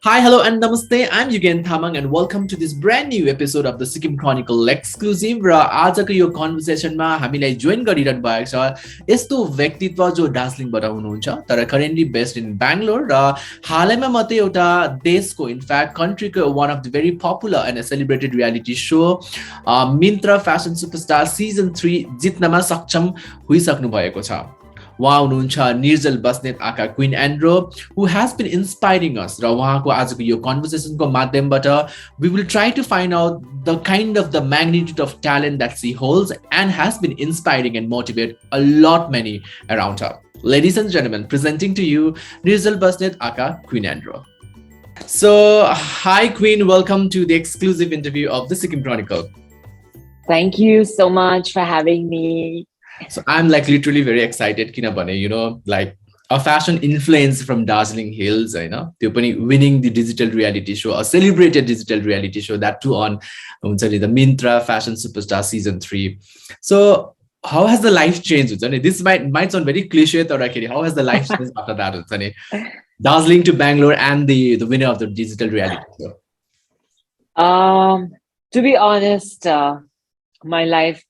Hi, hello, and namaste. I'm Yougan Tamang, and welcome to this brand new episode of the Sikkim Chronicle exclusive. र आजको यो कन्भर्सेसनमा हामीलाई join गरिरहनु भएको छ यस्तो व्यक्तित्व जो दार्जिलिङबाट हुनुहुन्छ तर करेन्टली बेस्ड इन बेङ्गलोर र हालैमा मात्रै एउटा देशको इनफ्याक्ट कन्ट्रीको one of the very popular and celebrated reality show Myntra fashion superstar season 3 जित्नमा सक्षम हुइसक्नु भएको छ। उहाँ हुनुहुन्छ Nirjal Basnet aka queen Andro who has been inspiring us र उहाँको आजको यो कन्भर्सेसनको माध्यमबाट we will try to find out the kind of the magnitude of talent that she holds and has been inspiring and motivate a lot many around her. Ladies and gentlemen, presenting to you Nirjal Basnet aka Queenandro. So, hi Queen, welcome to the exclusive interview of the Sikkim Chronicle. Thank you so much for having me. So I'm like literally very excited kinabhane like a fashion influence from Darjeeling Hills, त्यो पनि winning the digital reality show, a celebrated digital reality show, that too on the Myntra Fashion Superstar season 3. So how has the life changed? This might sound very cliche, how has the life changed after that? Darjeeling to Bangalore and the winner of the digital reality show. To be honest, my life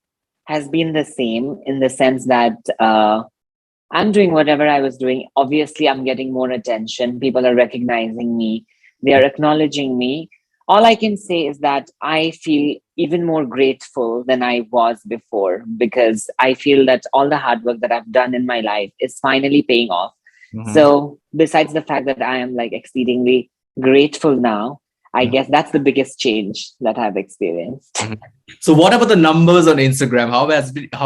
has been the same in the sense that I'm doing whatever I was doing. Obviously, I'm getting more attention. People are recognizing me. They are acknowledging me. All I can say is that I feel even more grateful than I was before because I feel that all the hard work that I've done in my life is finally paying off. Mm-hmm. So besides the fact that I am like exceedingly grateful now, I guess that's the biggest change that I've experienced. Mm-hmm. So what about the numbers on Instagram? How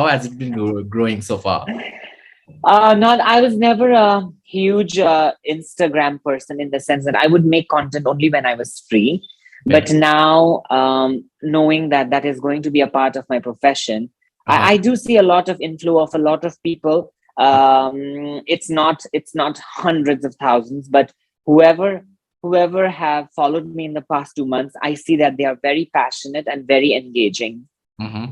has it been growing so far? I was never a huge Instagram person in the sense that I would make content only when I was free. Yeah. But now, knowing that that is going to be a part of my profession, I do see a lot of inflow of a lot of people. It's not hundreds of thousands, but whoever have followed me in the past 2 months, I see that they are very passionate and very engaging. Mm-hmm.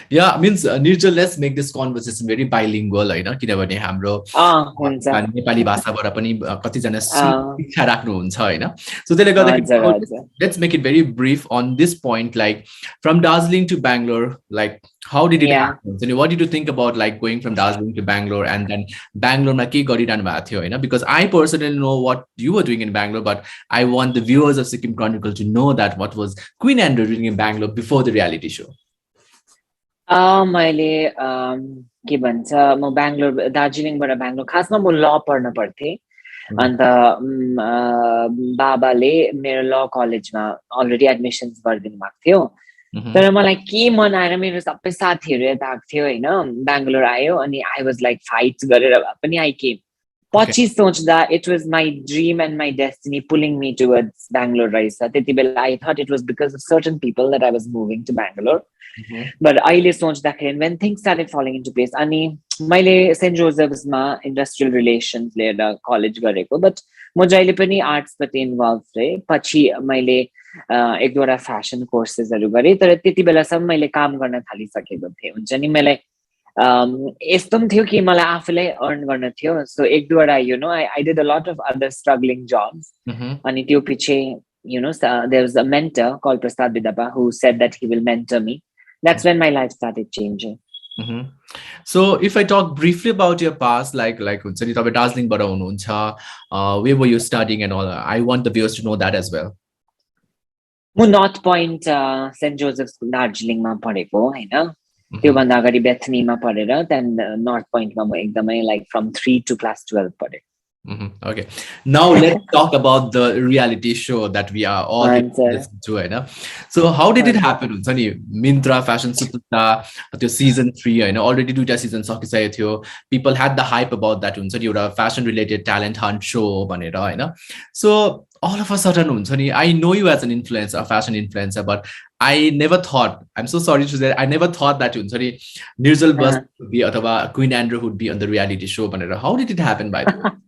Yeah, means Nirjal, let's make this conversation very bilingual, किनभने हाम्रो नेपाली भाषाबाट पनि कतिजना शिक्षा राख्नुहुन्छ हैन. So त्यसले गर्दा let's make it very brief on this point, like from Darjeeling to Bangalore, like how did it happen? So what did you think about like going from Darjeeling to Bangalore and then Bangalore ma ke गरिरहनु भएको थियो हैन? Because I personally know what you were doing in Bangalore, but I want the viewers of Sikkim Chronicle to know that what was Queenandro doing in Bangalore before the reality show. मैले के भन्छ म बेङ्गलोर दार्जिलिङबाट बेङ्गलोर खासमा म ल पढ्न पर्थेँ अन्त बाबाले मेरो ल कलेजमा अलरेडी एडमिसन्स गरिदिनु भएको थियो तर मलाई के मन आएर मेरो सबै साथीहरू यता आएको थियो हैन बेङ्गलोर आयो अनि आई वाज लाइक फाइट गरेर पनि आई केम पछि सोच्दा it was my dream and my destiny pulling me towards Bangalore रहेछ त्यति बेला I thought it was because of certain people that I was moving to Bangalore but अहिले सोच्दाखेरि when things started falling into place अनि मैले saint जोसेफ्समा industrial relations लिएर college गरेको but म जहिले पनि आर्ट्सपट्टि इन्भल्भ थिएँ पछि मैले एक दुईवटा फ्यासन कोर्सेसहरू गरेँ तर त्यति बेलासम्म मैले काम गर्न थालिसकेको थिएँ हुन्छ नि मलाई यस्तो पनि थियो कि मलाई आफूलाई अर्न गर्न थियो सो एक दुईवटा I did a lot of other struggling jobs अनि त्यो पछि there was a mentor called Prasad Vidapa who said that he will mentor me. That's when my life started changing. Mm-hmm. So if I talk briefly about your past, like Darjeeling bada hununcha, where were you studying and all? I want the viewers to know that as well. म North Point St. Joseph's Darjeeling मा पढेको हैन त्यो भन्दा अगाडि बेथनीमा पढेर then North Point मा म एकदमै like from 3 to class 12 पढे. Mm-hmm. Okay, now let's talk about the reality show that we are all listening to, right? So how did it happen? Myntra Fashion Superstar, season 3, already 2 seasons sakisakyo. People had the hype about that. You a fashion related talent hunt show, so all of a sudden, I know you as an influencer, a fashion influencer, but I never thought, I'm so sorry to say, I never thought that Nirjal Basnet would be, or Queenandro would be on the reality show. How did it happen by the way?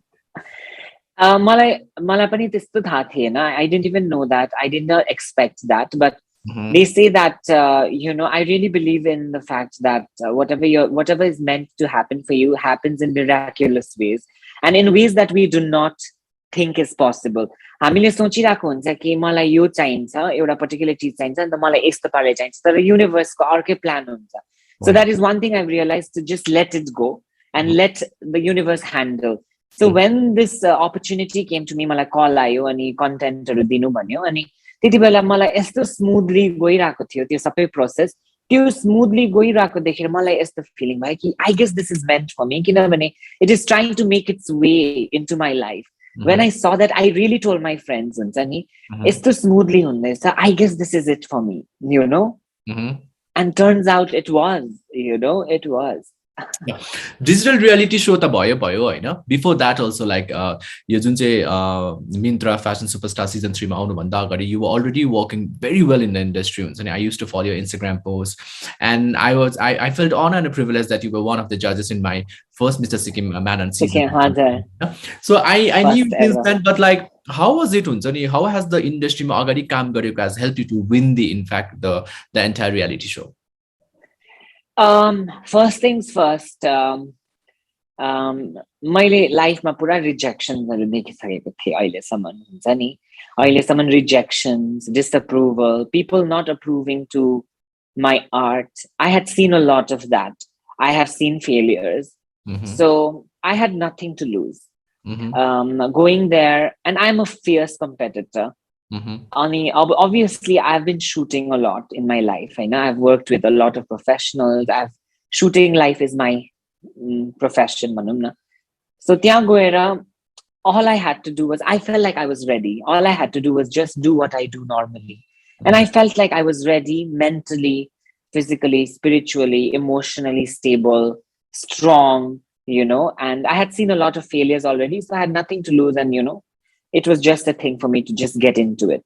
मलाई पनि त्यस्तो थाहा थिएन I didn't even know that I did not expect that but they say that I really believe in the fact that whatever is meant to happen for you happens in miraculous ways and in ways that we do not think is possible. हामीले सोचिरहेको हुन्छ कि मलाई यो चाहिन्छ, एउटा particular चिज चाहिन्छ नि त मलाई यस्तो पाराले चाहिन्छ, तर युनिभर्सको अर्कै प्लान हुन्छ. So that is one thing I've realized, to just let it go and let the universe handle. So when this opportunity came to me, मलाई कल आयो अनि कन्टेन्टहरु दिनु भन्यो अनि त्यति बेला मलाई यस्तो स्मुथली गइरहेको थियो त्यो सबै प्रोसेस. त्यो स्मुथली गइरहेको देखेर मलाई यस्तो फिलिङ भयो कि I guess this is meant for me, किनभने it is trying to make its way into my life. When I saw that, I really told my friends, it's too smoothly hundecha. I guess this is it for me, you know. And turns out it was, you know, it was. Digital reality show ta bhayo Hahn. Before that also, like यो जुन चाहिँ Myntra Fashion Superstar season 3 मा आउनु भन्दा अगाडि you were already working very well in the industry हुन्छ नि. I used to follow your Instagram posts and I felt honored and privileged that you were one of the judges in my first Mr. Sikkim Man season. So I knew since then, but like how was it हुन्छ नि? How has the industry मा अगाडि काम गरेको has helped you to win the entire reality show? First things first, मैले लाइफमा पुरा रिजेक्सनहरु देखिसकेको थिए अहिलेसम्म हुन्छ नि. अहिलेसम्म rejections, disapproval, people not approving to my art. I had seen a lot of that. I have seen failures. So I had nothing to lose. Going there, and I'm a fierce competitor. Obviously, I've been shooting a lot in my life. I know I've worked with a lot of professionals. Shooting life is my profession. So all I had to do was, I felt like I was ready. All I had to do was just do what I do normally. And I felt like I was ready mentally, physically, spiritually, emotionally stable, strong, you know, and I had seen a lot of failures already. So I had nothing to lose. And, you know, it was just a thing for me to just get into it.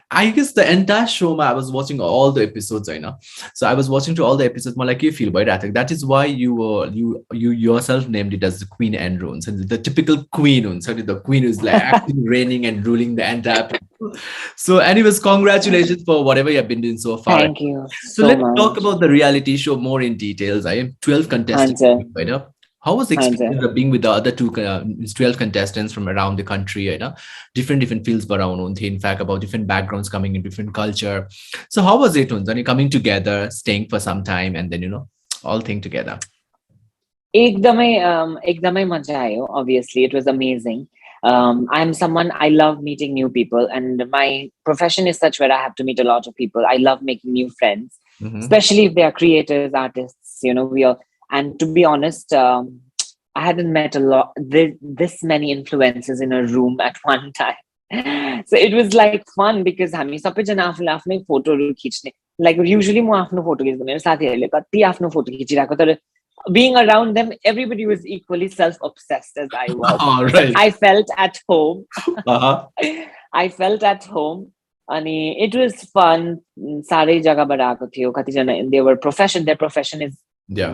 I guess the entire show, I was watching all the episodes, I know. So I was watching to all the episodes, like you feel by that. That is why you yourself named it as the Queenandro. So the typical queen, so the queen who's like actually reigning and ruling the entire people. So anyways, congratulations for whatever you have been doing so far. Thank you. So let's talk about the reality show more in details. I am 12 contestants. How was the experience of being with the other 12 contestants from around the country? You know, different fields around. In fact, about different backgrounds coming in, different culture. So how was it? Coming together, staying for some time, and then all thing together. Ekdamai maja aayo. Obviously, it was amazing. I'm someone, I love meeting new people, and my profession is such where I have to meet a lot of people. I love making new friends, especially if they are creators, artists. You know, and to be honest, I hadn't met this many influencers in a room at one time. So it was like fun because हामी सबैजना आफ्नो फोटोहरु खिच्ने. Like usually म आफ्नो photo खिच्दा मेरो साथीहरुले कति आफ्नो photo खिचिराको, तर being around them, everybody was equally self-obsessed as I was. Oh, right. I felt at home. I felt at home. And it was fun. Sare jaga baraako थियो. Katina, their profession is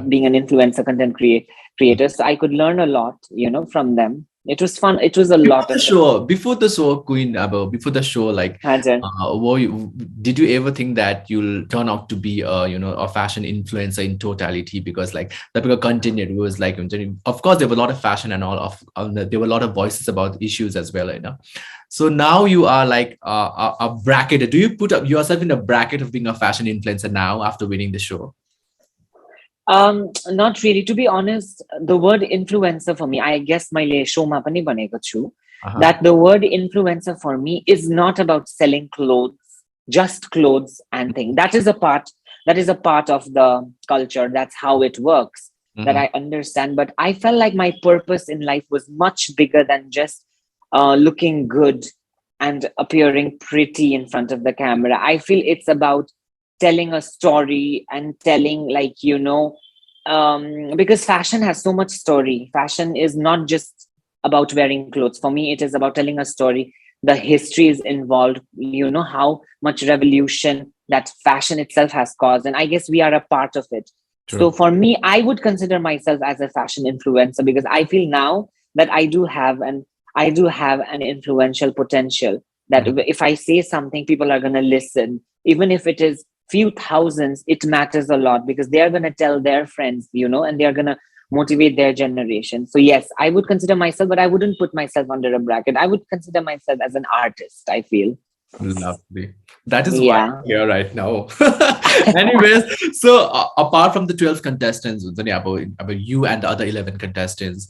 being an influencer, content creator. So I could learn a lot, you know, from them. It was fun. It was a lot of before the show, Queen, before the show, like, did you ever think that you'll turn out to be a fashion influencer in totality? Because like the content it was like, of course there were a lot of fashion and all there were a lot of voices about issues as well, you know. So now you are like a bracket. Do you put up yourself in a bracket of being a fashion influencer now after winning the show? Not really. To be honest, the word influencer for me, I guess my show ma pani baneko chu, that the word influencer for me is not about selling clothes, just clothes and things. That is a part of the culture. That's how it works, that I understand. But I felt like my purpose in life was much bigger than just looking good and appearing pretty in front of the camera. I feel it's about telling a story and telling, like, you know, because fashion has so much story. Fashion is not just about wearing clothes. For me, it is about telling a story. The history is involved, you know, how much revolution that fashion itself has caused. And I guess we are a part of it. True. So for me, I would consider myself as a fashion influencer because I feel now that I do have an influential potential, that if I say something, people are going to listen. Even if it is few thousands, it matters a lot because they are going to tell their friends, you know, and they are going to motivate their generation. So yes, I would consider myself, but I wouldn't put myself under a bracket. I would consider myself as an artist, I feel. Lovely. That is why Yeah. I'm here right now. Anyways, so apart from the 12 contestants, about you and the other 11 contestants,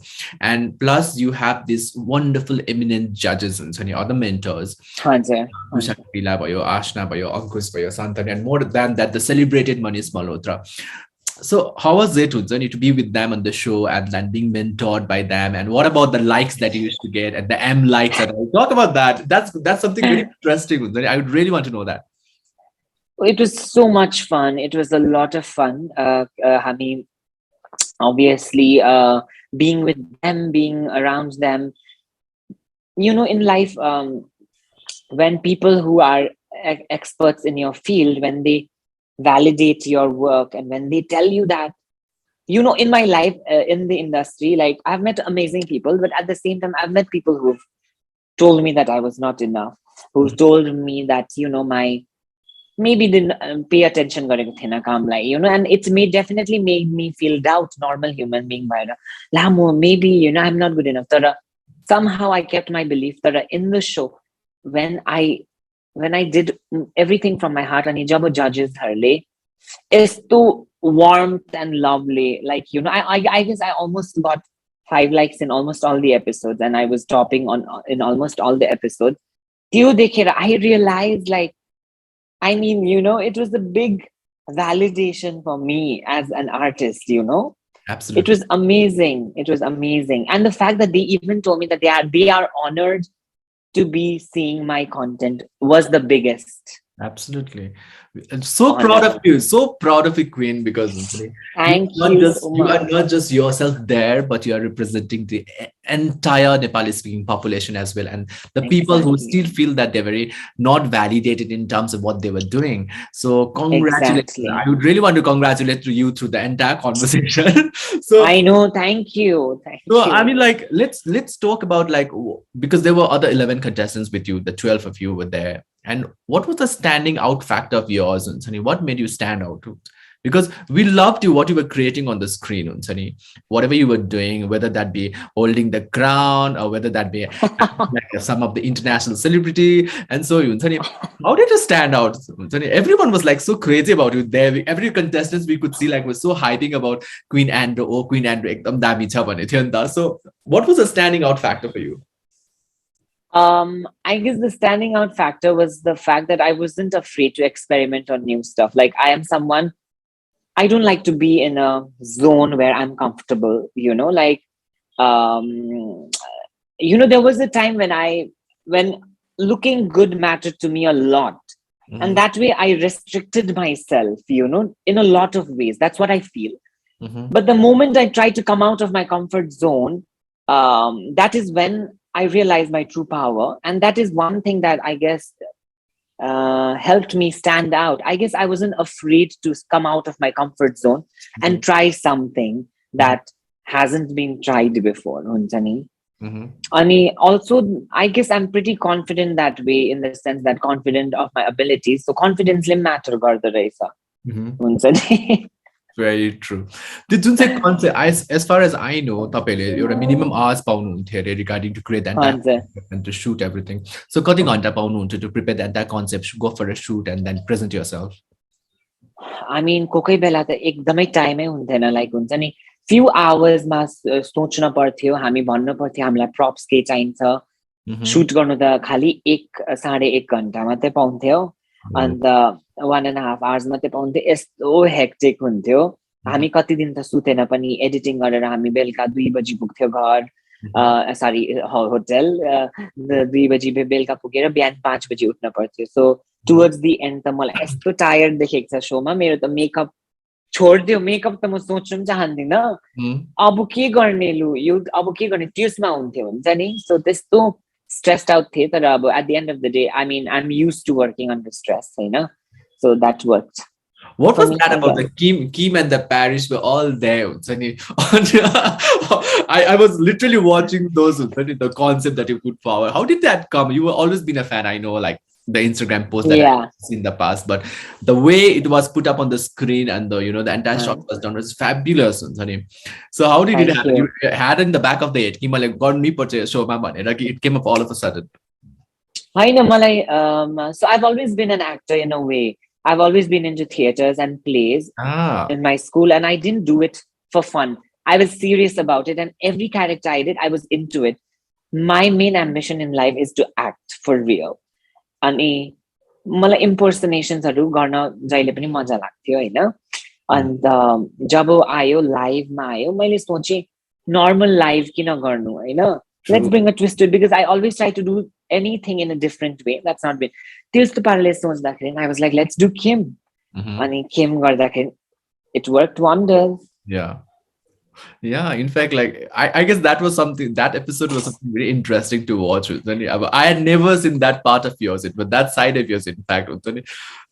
and plus you have these wonderful eminent judges and other mentors, Hunter. Usha Kapila भयो, Ashna भयो, Ankush भयो, Santani, and more than that, the celebrated Manish Malhotra. So how was it, Unzani, to be with them on the show and then being mentored by them? And what about the likes that you used to get and the M likes and all? Talk about that. That's something very interesting, Unzani. I would really want to know that. It was so much fun. It was a lot of fun. I mean, obviously, being with them, being around them. In life, when people who are experts in your field, when they validate your work and when they tell you that, in my life, in the industry, like I've met amazing people, but at the same time, I've met people who've told me that I was not enough, who've told me that, my maybe didn't pay attention gareko thina kamlai, and it's definitely made me feel doubt, normal human being bhayera lamo, maybe, I'm not good enough. Tara, somehow I kept my belief that in the show, when I did everything from my heart, and jab judges harle is to warmth and lovely, like, I guess I almost got 5 likes in almost all the episodes, and I was topping in almost all the episodes. I realized, like, I mean, it was a big validation for me as an artist, Absolutely. It was amazing. It was amazing. And the fact that they even told me that they are honored to be seeing my content was the biggest. Absolutely. I'm so proud of you. So proud of you, Queen, because Thank you so much. You are not just yourself there, but you are representing the entire Nepali speaking population as well. And the people who still feel that they're very not validated in terms of what they were doing. So congratulations. Exactly. I would really want to congratulate you through the entire conversation. So I know. Thank you. Thank you. I mean, like, let's talk about, like, because there were other 11 contestants with you, the 12 of you were there. And what was the standing out factor of yours, Unsani? What made you stand out? Because we loved you, what you were creating on the screen, Unsani. Whatever you were doing, whether that be holding the crown or whether that be like some of the international celebrity. And so, Unsani, how did you stand out? Unsani, everyone was like so crazy about you there. Every contestant we could see like was so hyping about Queenandro. Oh, Queenandro, ekdam dami cha bhane थियो नि त. So what was the standing out factor for you? I guess the standing out factor was the fact that I wasn't afraid to experiment on new stuff. Like, I am someone, I don't like to be in a zone where I'm comfortable, like, there was a time when looking good mattered to me a lot. Mm-hmm. And that way I restricted myself, in a lot of ways. That's what I feel. Mm-hmm. But the moment I try to come out of my comfort zone, that is when I realized my true power. And that is one thing that I guess helped me stand out. I guess I wasn't afraid to come out of my comfort zone mm-hmm. and try something that hasn't been tried before. Mm-hmm. Also, I guess I'm pretty confident that way, in the sense that confident of my abilities. So confidence matter garda raisa. Very true. The जुन चाहिँ concept, as far as I know, तपाईले एउटा minimum hours पाउनुहुन्थ्यो अरे regarding to create that and to shoot everything. So कति घण्टा पाउनुहुन्थ्यो to prepare that concept, go for a shoot and then present yourself? I mean, कोही बेला त एकदमै टाइमै हुन्थेन, लाइक हुन्छ नि few hours मा सोच्न पर्थ्यो, हामी भन्न पर्थ्यो हामीलाई props के चाहिन्छ, shoot गर्नु त खाली 1.5 घण्टा मात्रै पाउँथ्यो, अन्त 1.5 hours मात्रै पाउँथ्यो. यस्तो हेक्टिक हुन्थ्यो. हामी कति दिन त सुतेन पनि, एडिटिङ गरेर हामी बेलुका 2 बजी पुग्थ्यो घर, होटल 2 बजी बेलुका पुगेर बिहान 5 बजी उठ्न पर्थ्यो. सो टुवर्ड्स द एन्ड त मलाई यस्तो टायर्ड देखेको छ शोमा. मेरो त मेकअप छोड्दियो, मेकअप त म सोच्नु पनि चाहन्दिनँ. अब के गर्ने, यो अब के गर्ने, त्यसमा हुन्थ्यो हुन्छ नि. सो त्यस्तो stressed out थिए. तर अब at the end of the day, I mean, I'm used to working under stress, so that worked. What was that about the Kim and the Paris were all there? I was literally watching those, the concept that you put forward. How did that come? You were always been a fan, I know, like the Instagram post that I've seen in the past, but the way it was put up on the screen and the the entire shot was done was fabulous. So how did it happen? You had it in the back of the head, कि मलाई गर्नै पर्छ शोमा भनेर कि it came up all of a sudden? होइन मलाई so I've always been an actor in a way. I've always been into theaters and plays in my school, and I didn't do it for fun. I was serious about it, and every character I did, I was into it. My main ambition in life is to act for real. अनि मलाई इम्पर्सनेसन्सहरू गर्न जहिले पनि मजा लाग्थ्यो होइन. अन्त जब आयो लाइभमा आयो मैले सोचेँ नर्मल लाइभ किन गर्नु होइन. Let's bring a twist to it, because I always try to do anything in a different way. That's not been त्यस्तो पाराले सोच्दाखेरि I was like, let's do Kim. अनि Kim गर्दाखेरि it worked wonders. Yeah, in fact, like I guess that was something, that episode was something very interesting to watch. I had never seen that part of yours, but that side of yours, in fact.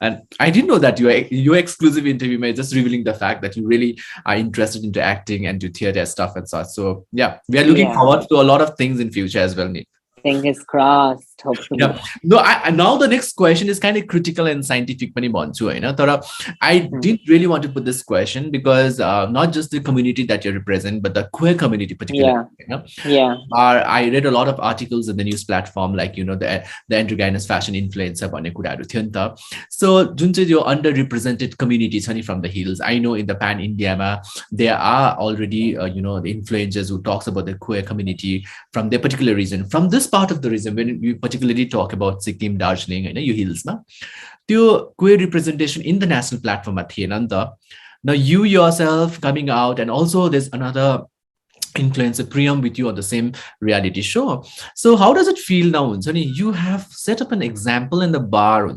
And I didn't know that your exclusive interview made just revealing the fact that you really are interested into acting and to theater stuff and such. So yeah, we are looking forward to a lot of things in future as well, Nick. Fingers crossed, hopefully. Yeah. No, now the next question is kind of critical and scientific. I didn't really want to put this question because not just the community that you represent, but the queer community particularly. I read a lot of articles in the news platform, like the androgynous fashion influencer. So, your underrepresented communities from the hills. I know in the Pan India, there are already the influencers who talks about the queer community from their particular region. From this part of the reason, when we particularly talk about Sikkim, Darjeeling, you hills, the queer representation in the national platform at Thienanda. Now you yourself coming out, and also there's another influencer Priyam with you on the same reality show. So how does it feel now? You have set up an example in the bar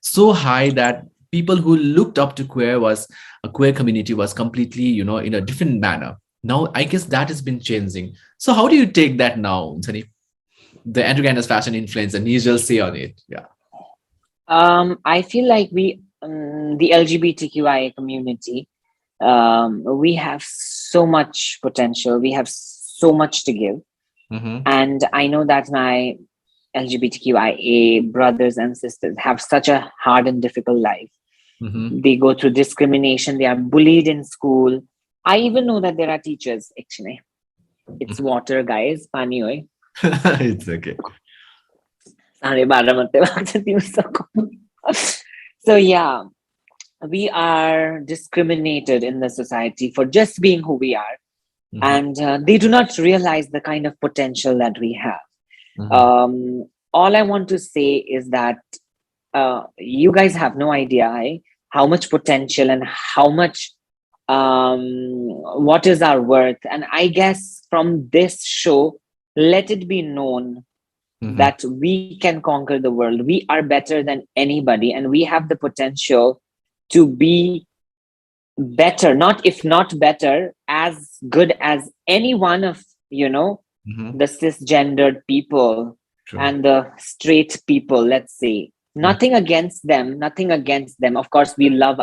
so high that people who looked up to a queer community was completely, in a different manner. Now I guess that has been changing. So how do you take that now, the androgynous fashion influencer, Nirjal say on it? I feel like we, the LGBTQIA community, we have so much potential. We have so much to give. And I know that my LGBTQIA brothers and sisters have such a hard and difficult life. They go through discrimination. They are bullied in school. I even know that there are teachers, actually. It's water, guys. Pani hoy. It's okay. So yeah, we are discriminated in the society for just being who we are. And they do not realize the kind of potential that we have. All I want to say is that you guys have no idea how much potential and how much what is our worth. And I guess from this show, let it be known that we can conquer the world. We are better than anybody, and we have the potential to be better, not if not better, as good as any one of, the cisgendered people and the straight people, let's say. Nothing against them. Of course, we love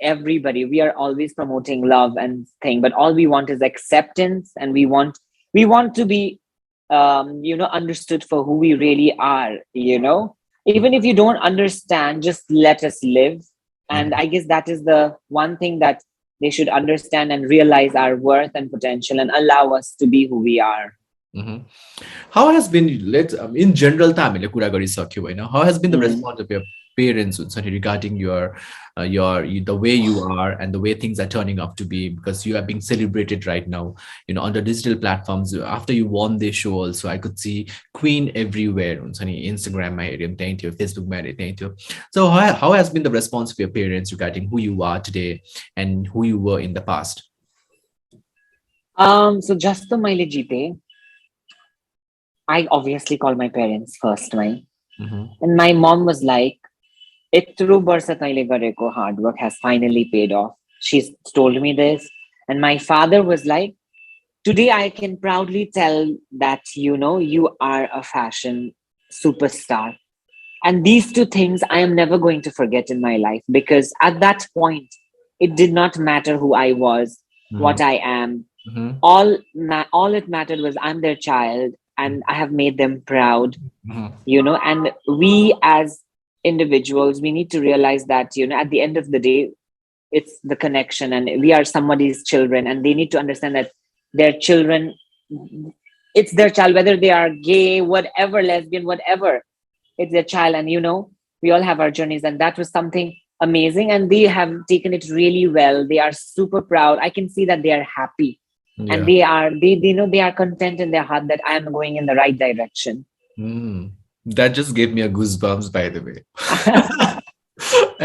everybody. We are always promoting love and thing, but all we want is acceptance, and we want to be understood for who we really are. Even if you don't understand, just let us live. And I guess that is the one thing that they should understand and realize our worth and potential and allow us to be who we are. How has been, in general, how has been the response of your parents regarding the way you are and the way things are turning out to be, because you are being celebrated right now, on the digital platforms. After you won this show also, I could see Queen everywhere on Instagram, Facebook. So how has been the response of your parents regarding who you are today and who you were in the past? So just the maile jeete, I obviously called my parents first, and my mom was like, "Itru barsa taile gareko hard work has finally paid off." She's told me this, and my father was like, "Today I can proudly tell that you are a fashion superstar." And these two things I am never going to forget in my life, because at that point, it did not matter who I was, what I am. All it mattered was I'm their child, and I have made them proud, Mhm. and we as individuals, we need to realize that, at the end of the day, it's the connection, and we are somebody's children, and they need to understand that their children, it's their child, whether they are gay, whatever, lesbian, whatever, it's their child. And we all have our journeys, and that was something amazing, and they have taken it really well. They are super proud. I can see that they are happy, and Yeah. they are content in their heart that I am going in the right direction. Mm. That just gave me a goosebumps, by the way.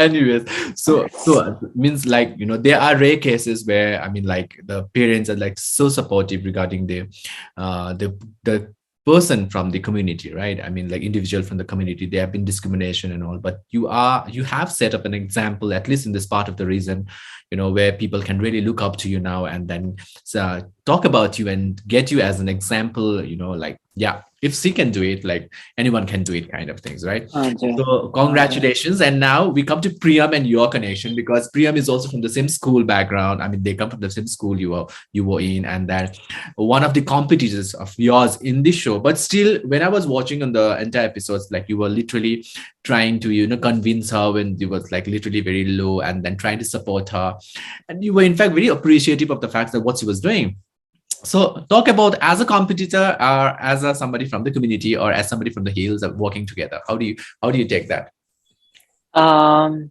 Anyways, so means like there are rare cases where I mean like the parents are like so supportive regarding the person from the community, right? I mean like individual from the community, there have been discrimination and all, but you have set up an example, at least in this part of the reason, where people can really look up to you now and then talk about you and get you as an example, like yeah, if she can do it, like anyone can do it kind of things, right? Ajay. So congratulations. And now we come to Priyam and your connection, because Priyam is also from the same school background. I mean, they come from the same school you were in, and that one of the competitors of yours in this show. But still, when I was watching on the entire episodes, like you were literally trying to, convince her when you was like literally very low, and then trying to support her. And you were in fact very appreciative of the fact that what she was doing. So talk about as a competitor or as a somebody from the community or as somebody from the hills of working together. How do you take that? um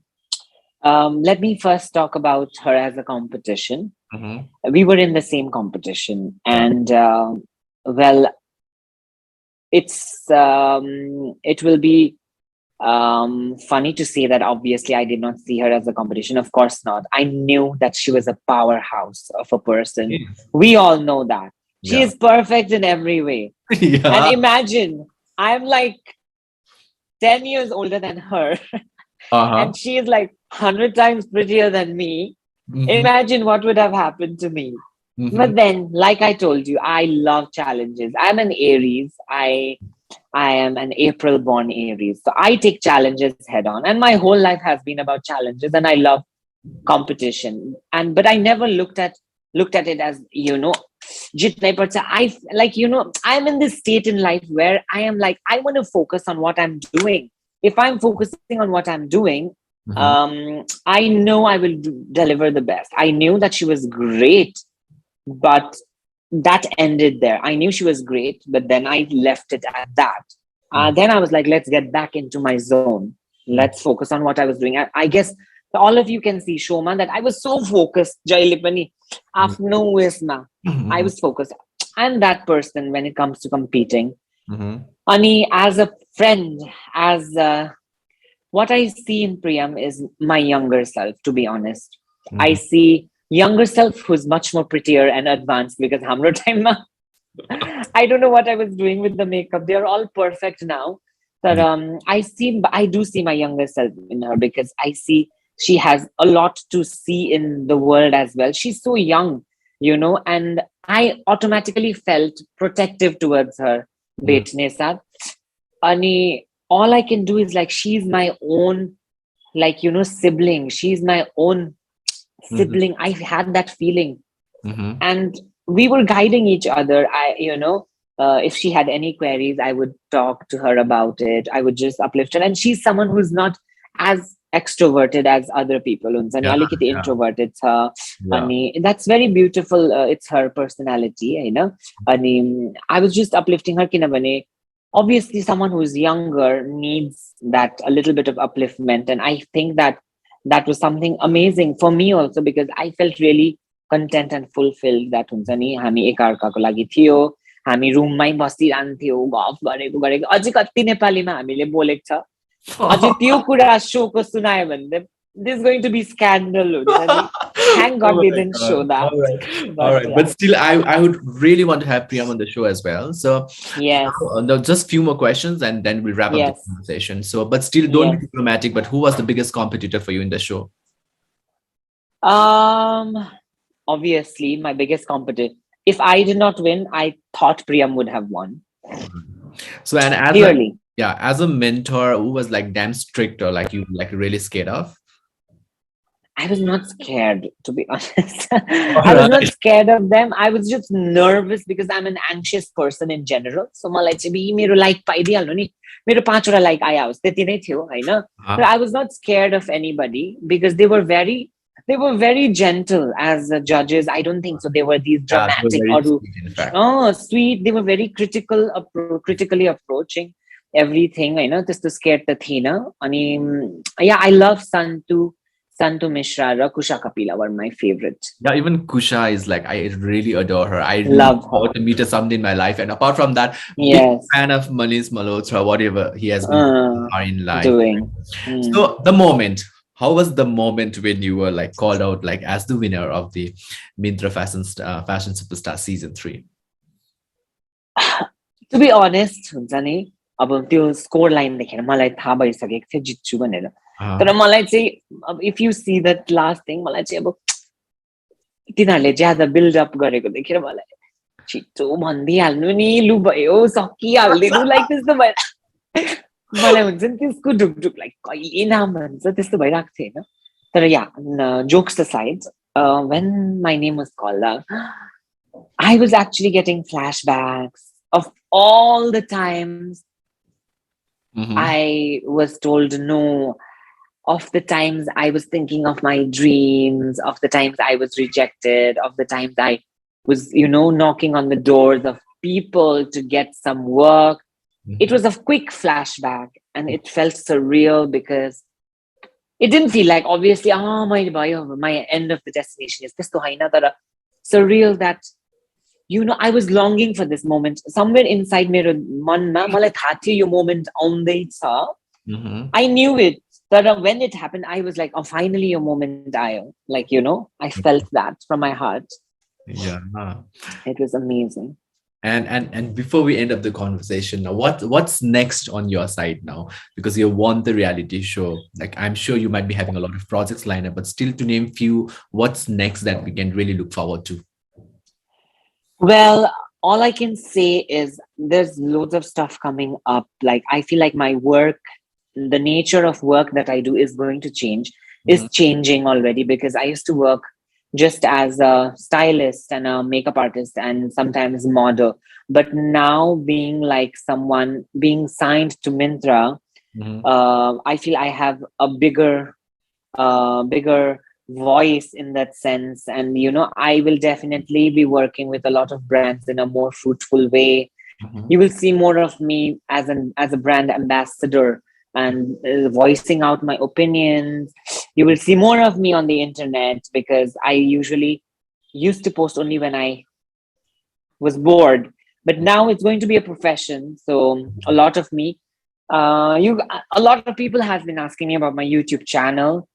Let me first talk about her as a competition. Mm-hmm. We were in the same competition, Yeah. and well, it will be funny to say that obviously I did not see her as a competition. Of course not. I knew that she was a powerhouse of a person. Yes. We all know that she Yeah. is perfect in every way. And Yeah. imagine, I'm like 10 years older than her, Uh-huh. and she is like 100 times prettier than me. Mm-hmm. Imagine what would have happened to me. Mm-hmm. But then, like I told you, I love challenges. I'm an Aries. I am an April born Aries. So I take challenges head on. And my whole life has been about challenges, and I love competition. But I never looked at it as, jitna hi padcha. I'm in this state in life where I am like, I want to focus on what I'm doing. If I'm focusing on what I'm doing, Mm-hmm. I know I will deliver the best. I knew that she was great, but that ended there. I knew she was great, but then I left it at that. Then I was like, let's get back into my zone. Let's focus on what I was doing. I guess all of you can see, Shoma, that I was so focused. Jailipani, afno wisma, I Mm-hmm. was focused. I'm that person when it comes to competing. Mm-hmm. Ani, as a friend, as what I see in Priyam is my younger self, to be honest. I Mm-hmm. see younger self who's much more prettier and advanced, because hamro time ma, I don't know what I was doing with the makeup. They're all perfect now. But Yeah. I do see my younger self in her, because I see she has a lot to see in the world as well. She's so young, and I automatically felt protective towards her. Mm-hmm. Betne saath. Ani, all I can do is like, she's my own, like, sibling. She's my own sibling. I had that feeling, Mm-hmm. and we were guiding each other. If she had any queries, I would talk to her about it. I would just uplift her. And she's someone who's not as extroverted as other people. Unsani Yeah. alikiti Yeah. introverted sa. Yeah. Ani, that's very beautiful. It's her personality, Ani, I was just uplifting her kinabane. Obviously, someone who's younger needs that a little bit of upliftment, and I think that was something amazing for me also, because I felt really content and fulfilled that हुन्छ नि हामी एकअर्काको लागि थियो, हामी रुममै बसिरहन्थ्यौँ, गफ गरेको गरेको अझै कति नेपालीमा हामीले बोलेको छ, अझै त्यो कुरा सोको सुनायो भने this is going to be scandal हुन्छ नि. Thank God Oh they my didn't show God. that. All right. All But right. yeah. But still, I would really want to have Priyam on the show as well. So Yes. now, just few more questions and then we'll wrap up the Yes. conversation. So, but still, don't be Yes. diplomatic. But who was the biggest competitor for you in the show? Obviously, my biggest competitor. If I did not win, I thought Priyam would have won. So, and as a Clearly. as a mentor, who was like damn strict or like you like really scared of? I was not scared, to be honest. All I was not right. scared of them. I was just nervous because I'm an anxious person in general. So मलाई चाहिँ B मेरो like पाइदिइहाल्नु नि मेरो 5 वटा like आइहाओस् त्यति नै थियो हैन But I was not scared of anybody because they were very gentle as judges. I don't think so. They were these Yeah, they were dramatic very or sweet, in fact. sweet. They were very critically approaching everything. I know this to scared the Thina. Yeah, I love Santu Mishra, Kusha Kapila were my favorite. Yeah, even Kusha is like, I really adore her. I Love look her. forward to meet her someday in my life. And apart from that, big Yes. fan of Manish Malhotra, whatever he has been in life. Doing. So the moment, how was the moment when you were like called out like as the winner of the Myntra Fashion Superstar season 3? To be honest, हुन्छ नि अब त्यो score line देखेर मलाई थाहा भइसकेको थियो जित्छु भनेर तर मलाई चाहिँ अब if you see that last thing मलाई चाहिँ अब तिनीहरूले ज्यादा बिल्डअप गरेको देखेर मलाई छिटो भनिदिइहाल्नु नि लु भयो सकिहालिदिनु लाइक त्यस्तो भएर मलाई हुन्छ नि त्यसको ढुकढुक लाइक कहिले नाम भन्छ त्यस्तो भइरहेको थियो होइन तर या jokes aside, when my name was called out, I was actually getting flashbacks of all the times I was told no, of the times I was thinking of my dreams, of the times I was rejected, of the times I was, knocking on the doors of people to get some work. It was a quick flashback and it felt surreal because it didn't feel like, obviously, my end of the destination is this. Surreal that, I was longing for this moment. Somewhere inside मेरो मनमा मलाई थाहा थियो यो moment आउँदैछ. I knew it. But when it happened, I was like, oh, finally your moment आयो. Like, I felt that from my heart. Yeah. It was amazing. And before we end up the conversation now, what's next on your side now? Because you won the reality show. Like I'm sure you might be having a lot of projects lined up, but still to name few, what's next that we can really look forward to? Well, all I can say is there's loads of stuff coming up. Like I feel like my work, the nature of work that I do is going to change, is changing already because I used to work just as a stylist and a makeup artist and sometimes model. But now being like someone being signed to Myntra, I feel I have a bigger voice in that sense. And, I will definitely be working with a lot of brands in a more fruitful way. You will see more of me as a brand ambassador and voicing out my opinions. You will see more of me on the internet because I usually used to post only when I was bored. But now it's going to be a profession. So a lot of me, a lot of people have been asking me about my YouTube channel.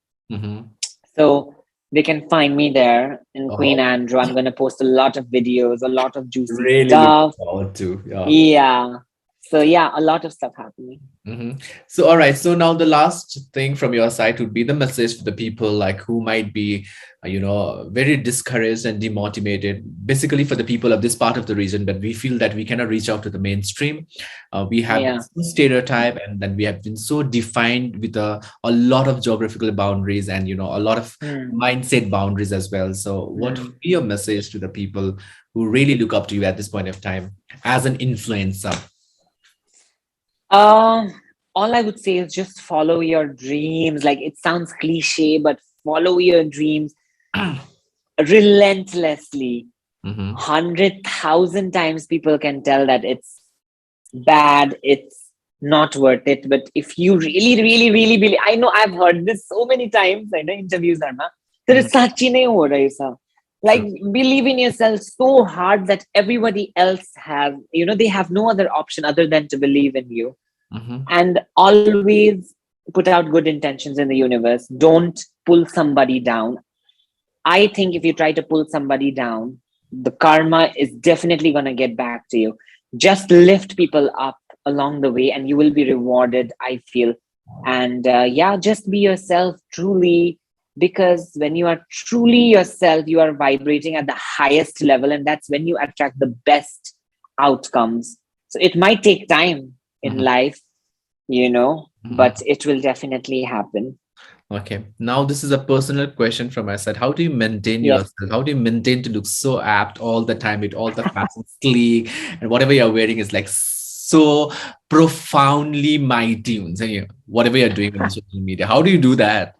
So they can find me there in Queenandro. I'm going to post a lot of videos, a lot of juicy stuff. Yeah. So yeah, a lot of stuff happening. So all right. So now the last thing from your side would be the message for the people like who might be, very discouraged and demotivated. Basically, for the people of this part of the region, but we feel that we cannot reach out to the mainstream. We have stereotype, and then we have been so defined with a lot of geographical boundaries and a lot of mindset boundaries as well. So, what would be your message to the people who really look up to you at this point of time as an influencer? All I would say is just follow your dreams. Like it sounds cliche, but follow your dreams relentlessly. 100,000 times people can tell that it's bad, it's not worth it. But if you really, really, really believe, I know I've heard this so many times. I know interviews are not. Like believe in yourself so hard that everybody else have, they have no other option other than to believe in you. And always put out good intentions in the universe. Don't pull somebody down. I think if you try to pull somebody down, the karma is definitely going to get back to you. Just lift people up along the way and you will be rewarded, I feel. And just be yourself truly, because when you are truly yourself, you are vibrating at the highest level, and that's when you attract the best outcomes. So it might take time in life, but it will definitely happen. Okay. Now this is a personal question from my side. How do you maintain Yes. yourself? How do you maintain to look so apt all the time with all the fashion sleek and whatever you're wearing is like so profoundly my tunes and whatever you're doing on social media. How do you do that?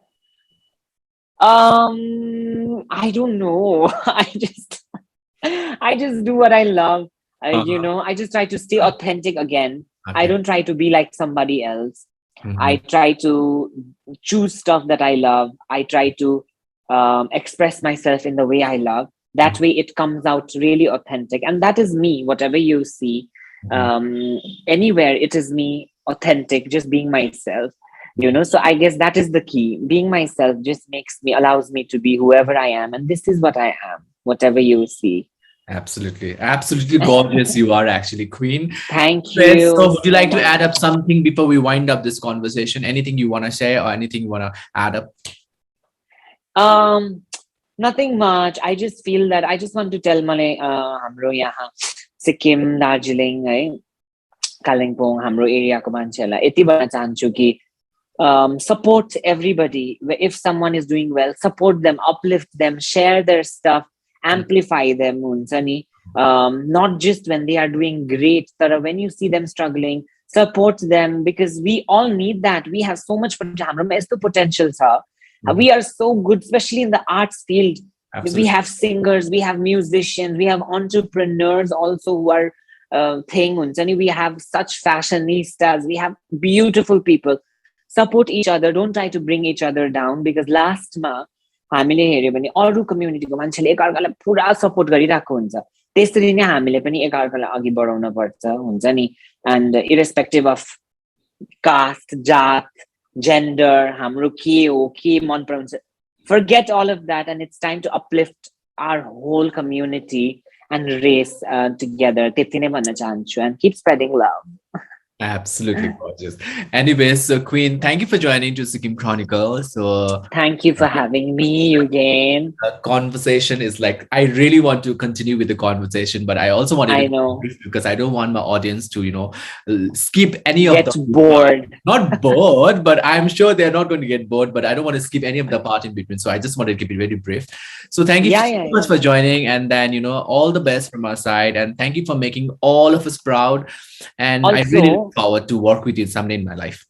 I don't know. I just do what I love. Uh-huh. I just try to stay authentic again. I Okay. don't try to be like somebody else. I Mhm. try to choose stuff that I love. I try to express myself in the way I love. That way it comes out really authentic. And that is me, whatever you see. Mhm. Um, Anywhere, it is me, authentic, just being myself. So I guess that is the key. Being myself just allows me to be whoever I am. And this is what I am, whatever you see. Absolutely. Absolutely gorgeous you are actually, Queen. Thank Yes. you So would you so like to much. add up something before we wind up this conversation? Anything you want to share or anything you want to add up? Um, Nothing much. I just feel that I just want to tell मलाई हाम्रो यहाँ सिक्किम दार्जिलिङ है कालिम्पोङ हाम्रो एरियाको मान्छेहरूलाई यति भन्न चाहन्छु कि support everybody. If someone is doing well, support them, uplift them, share their stuff, amplify them हुन्छ नि. Not just when they are doing great, but when you see them struggling, support them, because we all need that. We have so much हाम्रोमा यस्तो potential छ. Mhm. We are so good, especially in the arts field. We Absolutely. have singers, we have musicians, we have entrepreneurs also who are thing हुन्छ नि. We have such fashionistas, we have beautiful people. Support each other, don't try to bring each other down, because लास्टमा हामीले हेर्यो भने अरू कम्युनिटीको मान्छेले एकअर्कालाई पुरा सपोर्ट गरिरहेको हुन्छ. त्यसरी नै हामीले पनि एकअर्कालाई अघि बढाउन पर्छ हुन्छ नि. And irrespective of caste, जात, gender, हाम्रो के हो, के मन पराउँछ, forget all of that, and it's time to uplift our whole community and race together. त्यति नै भन्न चाहन्छु, and keep spreading love. Absolutely gorgeous. Anyways, so Queen, thank you for joining to Sikkim Chronicle. So Thank you for having me again. the conversation is like, I really want to continue with the conversation, but I also wanted I to know. brief because I don't want my audience to, skip any of Get the bored. not bored, but I'm sure they're not going to get bored, but I don't want to skip any of the part in between. So I just wanted to keep it very brief. So thank you Yeah, so yeah, much yeah. for joining. And then, all the best from our side. And thank you for making all of us proud. And I really Also, look forward to work with you someday in my life.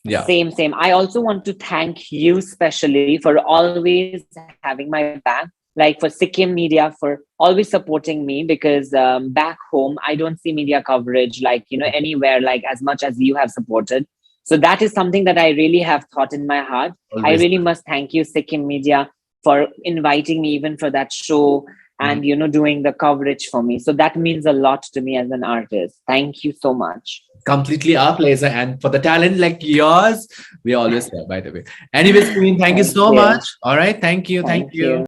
Yeah. same. I also want to thank you specially for always having my back. Like for Sikkim Media, for always supporting me, because back home, I don't see media coverage like, anywhere like as much as you have supported. So that is something that I really have thought in my heart. I Always. really must thank you, Sikkim Media, for inviting me even for that show and, doing the coverage for me. So that means a lot to me as an artist. Thank you so much. Completely our pleasure. And for the talent like yours, we always there, by the way. Anyways, Queen, thank you Thank so you. much. All right. Thank you. Thank Thank you. you.